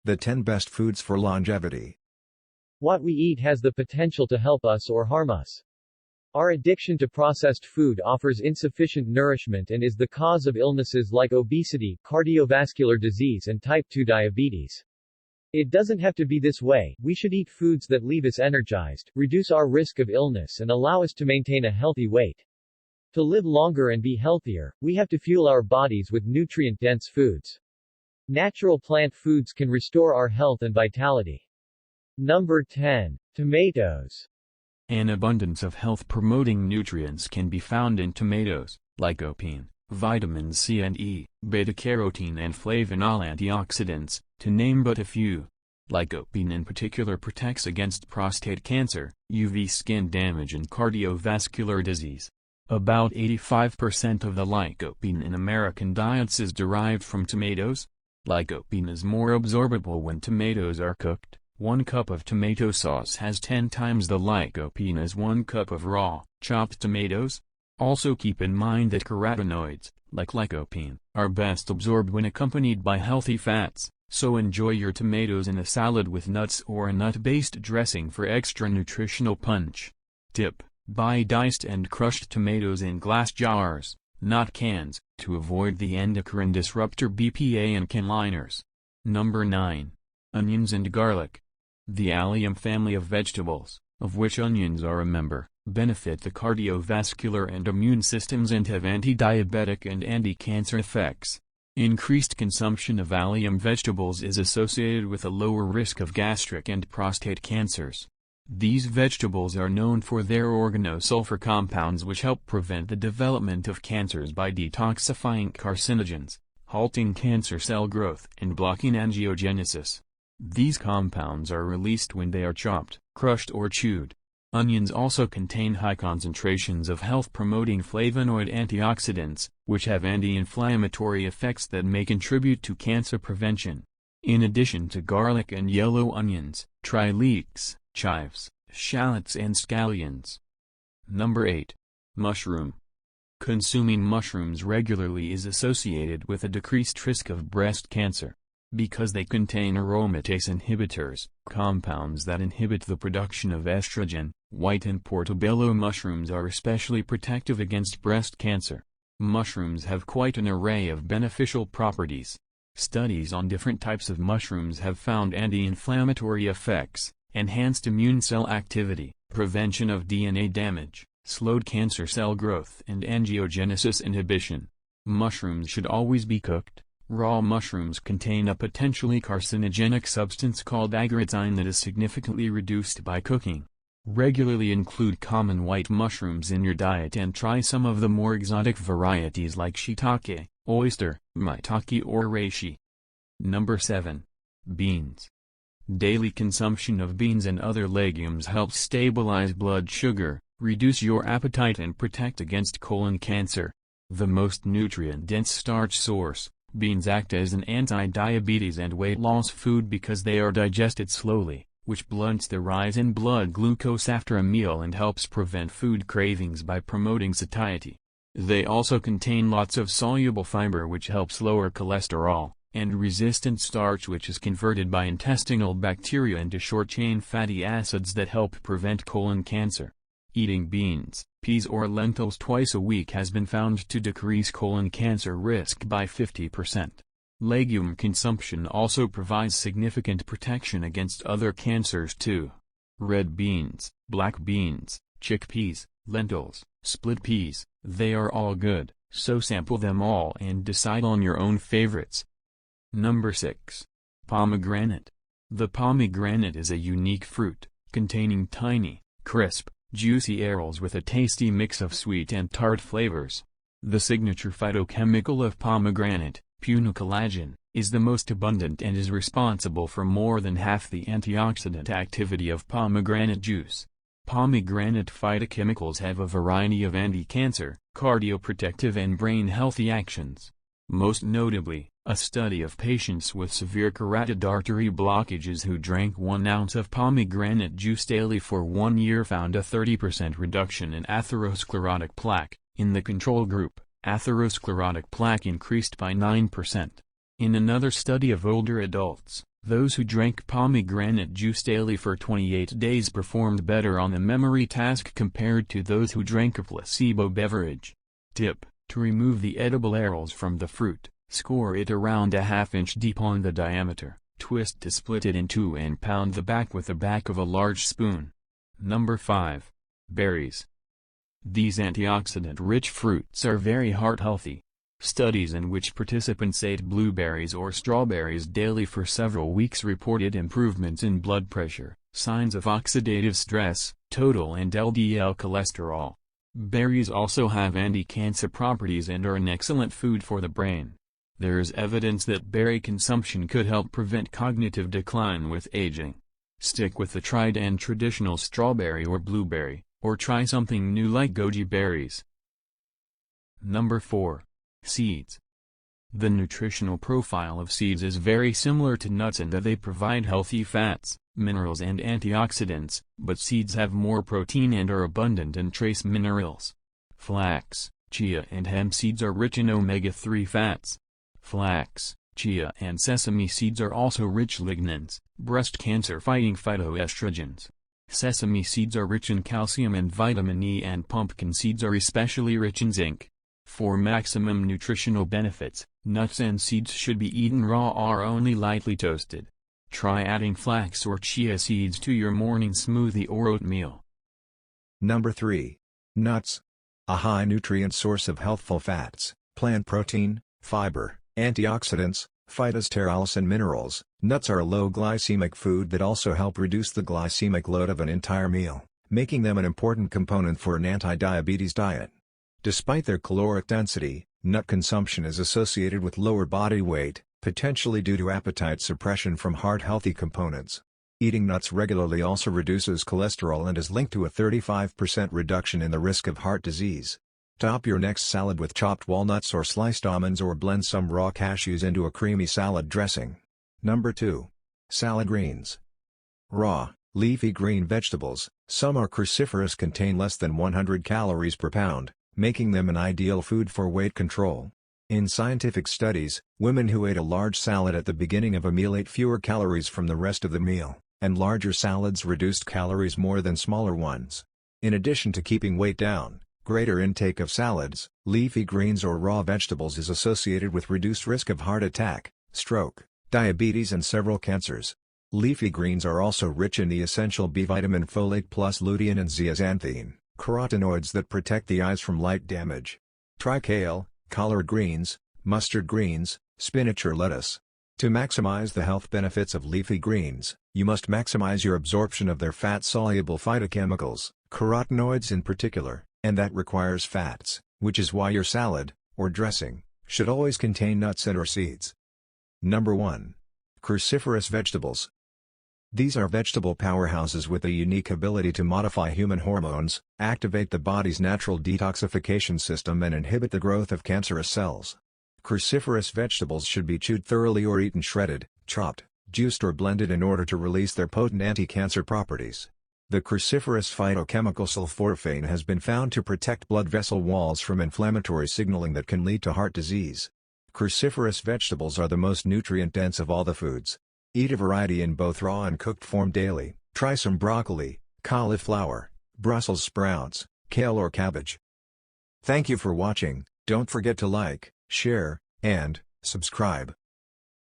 The 10 best foods for longevity. What we eat has the potential to help us or harm us. Our addiction to processed food offers insufficient nourishment and is the cause of illnesses like obesity, cardiovascular disease and type 2 diabetes. It doesn't have to be this way. We should eat foods that leave us energized, reduce our risk of illness and allow us to maintain a healthy weight. To live longer and be healthier, we have to fuel our bodies with nutrient-dense foods. Natural plant foods can restore our health and vitality. Number 10. Tomatoes. An abundance of health-promoting nutrients can be found in tomatoes: lycopene, vitamins C and E, beta-carotene and flavanol antioxidants, to name but a few. Lycopene in particular protects against prostate cancer, UV skin damage and cardiovascular disease. About 85% of the lycopene in American diets is derived from tomatoes. Lycopene is more absorbable when tomatoes are cooked. 1 cup of tomato sauce has 10 times the lycopene as 1 cup of raw, chopped tomatoes. Also keep in mind that carotenoids, like lycopene, are best absorbed when accompanied by healthy fats, so enjoy your tomatoes in a salad with nuts or a nut-based dressing for extra nutritional punch. Tip: buy diced and crushed tomatoes in glass jars, not cans, to avoid the endocrine disruptor BPA in can liners. Number 9. Onions and garlic. The allium family of vegetables, of which onions are a member, benefit the cardiovascular and immune systems and have anti-diabetic and anti-cancer effects. Increased consumption of allium vegetables is associated with a lower risk of gastric and prostate cancers. These vegetables are known for their organosulfur compounds which help prevent the development of cancers by detoxifying carcinogens, halting cancer cell growth and blocking angiogenesis. These compounds are released when they are chopped, crushed or chewed. Onions also contain high concentrations of health-promoting flavonoid antioxidants, which have anti-inflammatory effects that may contribute to cancer prevention. In addition to garlic and yellow onions, try leeks, chives, shallots and scallions. Number 8. Mushroom. Consuming mushrooms regularly is associated with a decreased risk of breast cancer. Because they contain aromatase inhibitors, compounds that inhibit the production of estrogen, white and portobello mushrooms are especially protective against breast cancer. Mushrooms have quite an array of beneficial properties. Studies on different types of mushrooms have found anti-inflammatory effects, enhanced immune cell activity, prevention of DNA damage, slowed cancer cell growth and angiogenesis inhibition. Mushrooms should always be cooked. Raw mushrooms contain a potentially carcinogenic substance called agritine that is significantly reduced by cooking. Regularly include common white mushrooms in your diet and try some of the more exotic varieties like shiitake, oyster, maitake or reishi. Number 7. Beans. Daily consumption of beans and other legumes helps stabilize blood sugar, reduce your appetite and protect against colon cancer. The most nutrient-dense starch source, beans act as an anti-diabetes and weight loss food because they are digested slowly, which blunts the rise in blood glucose after a meal and helps prevent food cravings by promoting satiety. They also contain lots of soluble fiber which helps lower cholesterol, and resistant starch which is converted by intestinal bacteria into short-chain fatty acids that help prevent colon cancer. Eating beans, peas or lentils twice a week has been found to decrease colon cancer risk by 50%. Legume consumption also provides significant protection against other cancers too. Red beans, black beans, chickpeas, lentils, split peas, they are all good, so sample them all and decide on your own favorites. Number 6. Pomegranate. The pomegranate is a unique fruit, containing tiny, crisp, juicy arils with a tasty mix of sweet and tart flavors. The signature phytochemical of pomegranate, punicolagen, is the most abundant and is responsible for more than half the antioxidant activity of pomegranate juice. Pomegranate phytochemicals have a variety of anti-cancer, cardioprotective and brain-healthy actions. Most notably, a study of patients with severe carotid artery blockages who drank 1 ounce of pomegranate juice daily for 1 year found a 30% reduction in atherosclerotic plaque. In the control group, atherosclerotic plaque increased by 9%. In another study of older adults, Those who drank pomegranate juice daily for 28 days performed better on the memory task compared to those who drank a placebo beverage. Tip: to remove the edible arils from the fruit, score it around a ½ inch deep on the diameter, twist to split it in two and pound the back with the back of a large spoon. Number 5. Berries. These antioxidant-rich fruits are very heart-healthy. Studies in which participants ate blueberries or strawberries daily for several weeks reported improvements in blood pressure, signs of oxidative stress, total and LDL cholesterol. Berries also have anti-cancer properties and are an excellent food for the brain. There is evidence that berry consumption could help prevent cognitive decline with aging. Stick with the tried and traditional strawberry or blueberry, or try something new like goji berries. Number 4. Seeds. The nutritional profile of seeds is very similar to nuts in that they provide healthy fats, minerals and antioxidants, but seeds have more protein and are abundant in trace minerals. Flax, chia and hemp seeds are rich in omega-3 fats. Flax, chia and sesame seeds are also rich lignans, breast cancer-fighting phytoestrogens. Sesame seeds are rich in calcium and vitamin E, and pumpkin seeds are especially rich in zinc. For maximum nutritional benefits, nuts and seeds should be eaten raw or only lightly toasted. Try adding flax or chia seeds to your morning smoothie or oatmeal. Number 3. Nuts. A high nutrient source of healthful fats, plant protein, fiber, antioxidants, phytosterols and minerals. Nuts are a low glycemic food that also help reduce the glycemic load of an entire meal, making them an important component for an anti-diabetes diet. Despite their caloric density, nut consumption is associated with lower body weight, potentially due to appetite suppression from heart-healthy components. Eating nuts regularly also reduces cholesterol and is linked to a 35% reduction in the risk of heart disease. Top your next salad with chopped walnuts or sliced almonds, or blend some raw cashews into a creamy salad dressing. Number 2. Salad greens. Raw, leafy green vegetables, some are cruciferous, contain less than 100 calories per pound, making them an ideal food for weight control. In scientific studies, women who ate a large salad at the beginning of a meal ate fewer calories from the rest of the meal, and larger salads reduced calories more than smaller ones. In addition to keeping weight down, greater intake of salads, leafy greens or raw vegetables is associated with reduced risk of heart attack, stroke, diabetes and several cancers. Leafy greens are also rich in the essential B vitamin folate plus lutein and zeaxanthine, carotenoids that protect the eyes from light damage. Try kale, collard greens, mustard greens, spinach or lettuce. To maximize the health benefits of leafy greens, you must maximize your absorption of their fat-soluble phytochemicals, carotenoids in particular, and that requires fats, which is why your salad, or dressing, should always contain nuts and/or seeds. Number 1. Cruciferous vegetables. These are vegetable powerhouses with a unique ability to modify human hormones, activate the body's natural detoxification system and inhibit the growth of cancerous cells. Cruciferous vegetables should be chewed thoroughly or eaten shredded, chopped, juiced or blended in order to release their potent anti-cancer properties. The cruciferous phytochemical sulforaphane has been found to protect blood vessel walls from inflammatory signaling that can lead to heart disease. Cruciferous vegetables are the most nutrient-dense of all the foods. Eat a variety in both raw and cooked form daily. Try some broccoli, cauliflower, Brussels sprouts, kale or cabbage. Thank you for watching. Don't forget to like, share, and subscribe.